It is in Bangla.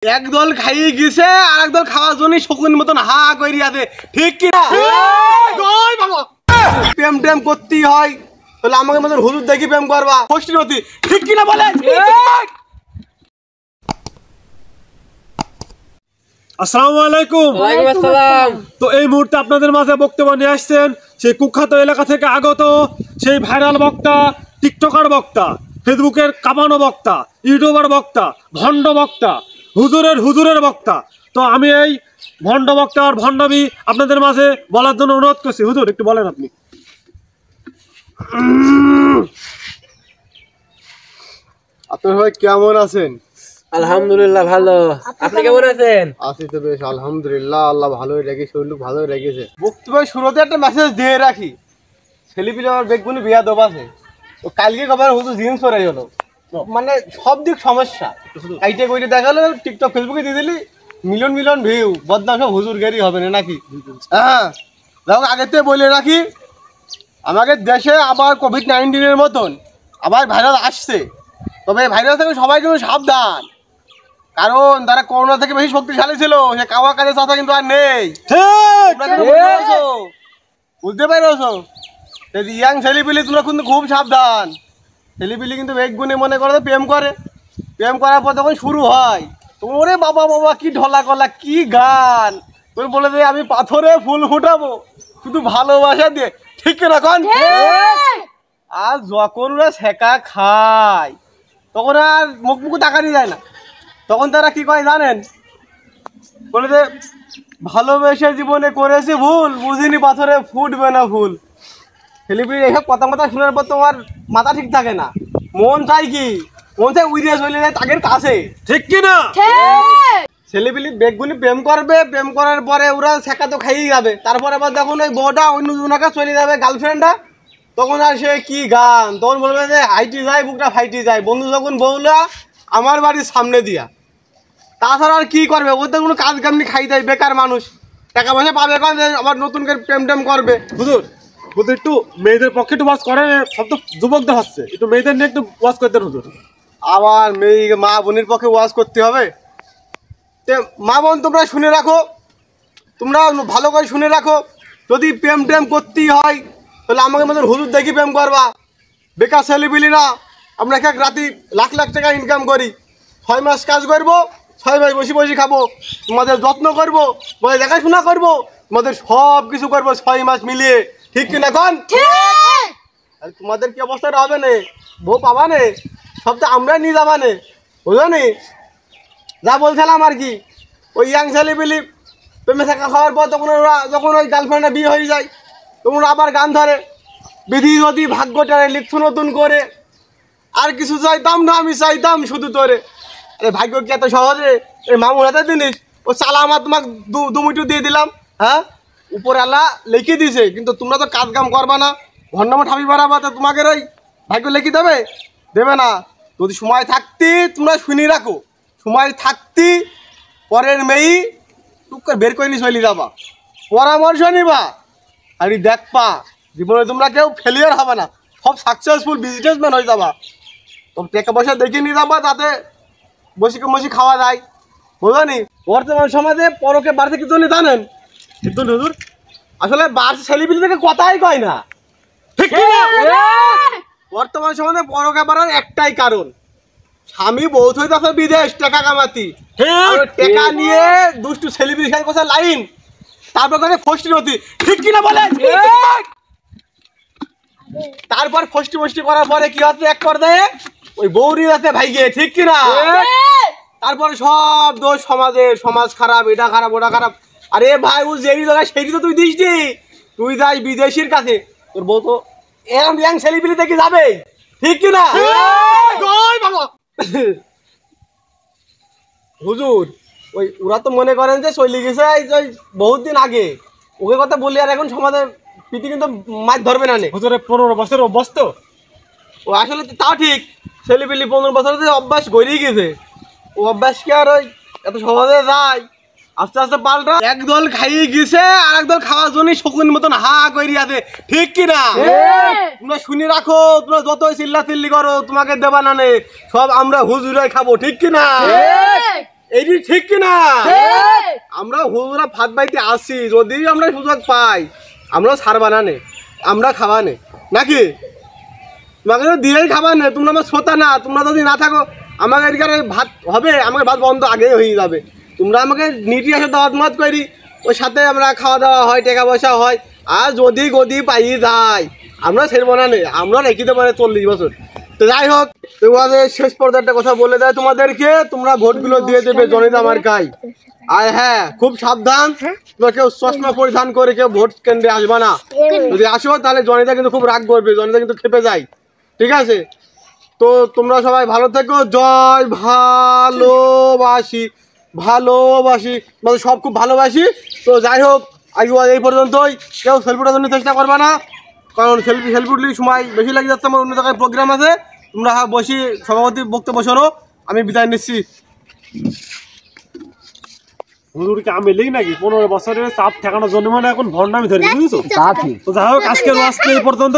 একদল খাইয়ে গেছে আর একদল খাওয়ার জন্য শকুন মতন হা কইরি আছে, ঠিক কি না? প্রেম টেম করতেই হয়, তাহলে আমাকে মতন হুজুর দেখি প্রেম করবা, কষ্টি নতি, ঠিক কি না বলে? আসসালামু আলাইকুম। ওয়ালাইকুম আসসালাম। তো এই মুহূর্তে আপনাদের মাঝে বক্তব্য নিয়ে আসছেন সেই কুখ্যাত এলাকা থেকে আগত সেই ভাইরাল বক্তা, টিকটকার বক্তা, ফেসবুকের কামানো বক্তা, ইউটিউবার বক্তা, ভণ্ড বক্তা, হুজুরের বক্তা। তো আমি এই ভণ্ড বক্তা আর ভণ্ডবি আপনাদের মাঝে বলার জন্য অনুরোধ করছি। হুজুর একটু বলেন আপনি। আপনার ভাই কেমন আছেন? আলহামদুলিল্লাহ ভালো, আপনি কেমন আছেন? আছি তো বেশ, আলহামদুলিল্লাহ, আল্লাহ ভালোই রেখেছে, শরীর ভালোই রেখেছে। বক্তব্যের শুরুতে একটা মেসেজ দিয়ে রাখি, ছেলেপিলে আমার বেগগুনি বিয়া দেব আছে, তো কালকে কবার হুজুর জিন্স পরে গেলো, মানে সব দিক সমস্যা। আইটে কইটে দেখালো, টিকটক ফেসবুকে দিয়ে দিলি মিলিয়ন মিলিয়ন ভিউ, বদনাম সব হুজুর গেরি হবে না নাকি? হ্যাঁ, দেখো আগের থেকে বলে রাখি, আমাদের দেশে আবার কোভিড-19 মতন আবার ভাইরাস আসছে, তবে ভাইরাস থেকে সবাই কিন্তু সাবধান, কারণ তারা করোনা থেকে বেশি শক্তিশালী ছিল, সে কাওয়া কাজের চাচা কিন্তু আর নেই। বুঝতে পারছো? ইয়াং ছেলেপিলি তোমরা কিন্তু খুব সাবধান। ছেলেপিলি কিন্তু বেগুনে মনে করে প্রেম করে, প্রেম করার পর যখন শুরু হয় তোমার ওরে বাবা বাবা কি ঢলা কলা কি গান, তুমি বলে দে আমি পাথরে ফুল ফুটাবো শুধু ভালোবাসা দিয়ে, ঠিক না? এখন আর যখন ওরা শেখা খায় তখন আর মুখ মুখ তাকানি যায় না, তখন তারা কি করে জানেন? বলে যে ভালোবেসে জীবনে করেছি ভুল, বুঝিনি পাথরে ফুটবে না ফুল। ছেলেপিলি এইসব কথা শোনার পর তোমার মাথা ঠিক থাকে না, মন চাই কি? মন চাই উইরে চলে যায় তাদের কাছে, ঠিক কি না? ছেলেপিলি বেগগুলি প্রেম করবে, প্রেম করার পরে ওরা শেখা তো খাইয়ে যাবে, তারপরে আবার যখন ওই বউটা অন্য জনাকে চলে যাবে গার্লফ্রেন্ডটা, তখন আর সে কি গান, তখন বলবে যে হাইটি যায় বুকটা ফাইটি যায়, বন্ধু যখন বউলা আমার বাড়ির সামনে দিয়া, তাছাড়া আর কি করবে? ওদের কোনো কাজ কামনি খাই দেয়, বেকার মানুষ, টাকা পয়সা পাবে আবার নতুন করে প্রেম টেম করবে। হুজুর হুজুর একটু মেয়েদের পক্ষে একটু ওয়াজ করেন, সব তো যুবকদের হচ্ছে, একটু মেয়েদের নিয়ে একটু ওয়াজ করতে হুজুর। আবার মেয়ে মা বোনের পক্ষে ওয়াজ করতে হবে? মা বোন তোমরা শুনে রাখো, তোমরা ভালো করে শুনে রাখো, যদি প্রেম টেম করতেই হয় তাহলে আমাকে মতন হুজুর দেখি প্রেম করবা, বেকার ছেলেপিলি না। আমরা এক রাতি লাখ লাখ টাকা ইনকাম করি, 6 মাস কাজ করবো, 6 মাস বসে বসে খাবো, তোমাদের যত্ন করবো, তোমাদের দেখাশোনা করবো, তোমাদের সব কিছু করবো 6 মাস মিলিয়ে, ঠিক কিনা? এখন আর তোমাদের কি অবস্থাটা হবে না? বউ পাবা নে, সব তো আমরা নিয়ে যাবা নে, বুঝলো নি? যা বলছিলাম আর কি, ওই ইয়াং ছেলেপিলি প্রেমে থাকা খাওয়ার পর তখন ওরা যখন ওই গার্লফ্রেন্ডে বিয়ে হয়ে যায় তখন আবার গান ধরে, বিধি যদি ভাগ্যটারে লিখছো নতুন করে, আর কিছু চাইতাম না আমি চাইতাম শুধু তোরে। আরে ভাগ্য কি এত সহজে? এই মামুর হাতে জিনিস, ও চালা আমার তোমাকে দুমিটু দিয়ে দিলাম, হ্যাঁ উপরে আল্লাহ লিখে দিছে, কিন্তু তোমরা তো কাজ কাম করবা না, ঘন্টামা ঠাবি বাড়াবা, তো তোমাকে ওই ভাগ্য লিখে দেবে? দেবে না। যদি সময় থাকতে তোমরা শুনি রাখো, সময় থাকতে পরের মেয়ে টুক করে বের করে নিয়ে চলে যাবা, পরামর্শ নিবা, আর দেখবা জীবনে তোমরা কেউ ফেলিয়ার হবে না, সব সাকসেসফুল বিজনেসম্যান হয়ে যাবা। তো টাকা পয়সা দেখে নিয়ে যাবা, তাতে বসি খাওয়া যায়, বুঝলো নি? বর্তমান সমাজে পরকে বাড়তে কি জন্য জানেন? কিন্তু হুজুর আসলে বাড়ছে ছেলেপিলি থেকে কথাই কয় না, ঠিক কি না? বর্তমান সমাজে পরকে বাড়ার একটাই কারণ, স্বামী বউ হইতে আছে বিদেশ টাকা কামাতি, টাকা নিয়ে দুষ্টু ছেলেপিলি খেয়াল কথা লাইন, তারপর করে ফষ্টি নতি, ঠিক কিনা বলে? তারপর ফষ্টি করার পরে কি হচ্ছে, এক পর্যায়ে ওই বউরি আছে ভাইগে, ঠিক কিনা? তারপরে সব দোষ সমাজের, সমাজ খারাপ, এটা খারাপ ওটা খারাপ। আরে ভাই ও যেই জায়গায় সেই তো তুই দিস নি, তুই যাই বিদেশির কাছে, তোর বউ তো এরম ইয়াং ছেলেপিলি দেখে যাবে, ঠিক কিনা? হুজুর ওই ওরা তো মনে করেন যে চলে গেছে বহুত দিন আগে, ওকে কথা বলি আর এখন সমাজের পিটি কিন্তু মাছ ধরবে না। হুজুরের 15 বছরের অভ্যাস তো, ও আসলে তাও ঠিক, ছেলেপিলি 15 বছর অভ্যাস গড়িয়ে গেছে, ও অভ্যাস কি আর ওই এত সহজে যায়? আস্তে আস্তে পাল্টা, একদল খাইয়ে গেছে আর একদল খাওয়ার জন্য শকুন মতন হা কইরি আছে, ঠিক কিনা? তোমরা শুনে রাখো, তোমরা যতই চিল্লা চিল্লি করো তোমাকে দেবা না, সব আমরা হুজুরাই খাবো, ঠিক কিনা? এইটি ঠিক কি না? আমরা হুজুরা ভাত বাইতে আসি, যদি আমরা সুযোগ পাই আমরা সার বানানে, আমরা খাওয়ানে নাকি? তোমাকে তো দিয়েই খাবানে, তোমরা আমার শ্রোতা না। তোমরা যদি না থাকো আমাকে এদিকে ভাত হবে, আমাকে ভাত বন্ধ আগেই হয়ে যাবে। তোমরা আমাকে নিটি আসে দাওয়াত মাত করি, ওর সাথে আমরা খাওয়া দাওয়া হয়, টাকা পয়সা হয়। আর যদি গদি পাই যায় আমরা ছেড়বো না নে, আমরা রেখে দেবো 40 বছর। তো যাই হোক, তোমাদের শেষ পর্যায়ে একটা কথা বলে দেয় তোমাদেরকে, তোমরা ভোটগুলো দিয়ে দেবে জনিতা মার্কায়। আর হ্যাঁ, খুব সাবধান, তোমরা কেউ চশমা পরিধান করে কেউ ভোট কেন্দ্রে আসবে না। যদি আসো তাহলে জনিতা কিন্তু খুব রাগ করবে, জনিতা কিন্তু খেপে যায়, ঠিক আছে? তো তোমরা সবাই ভালো থেকো। জয় ভালোবাসি, ভালোবাসি, মানে সব খুব ভালোবাসি। তো যাই হোক, আজকে এই পর্যন্তই। কেউ সেলফি ওঠার জন্য চেষ্টা করবে না, কারণ সেলফি উঠলেই সময় বেশি লেগে যাচ্ছে। আমার অন্য জায়গায় প্রোগ্রাম আছে। তোমরা বসি, সভাপতি বক্তব্য শোনো, আমি বিদায় নিচ্ছি। হুজুরকে আমি লিখি নাকি 15 বছরের চাপ ঠেকানোর জন্য মানে এখন ভণ্ডামি ধরে বুঝেছো? তো যাই হোক, আজকের ওয়াজ এই পর্যন্ত।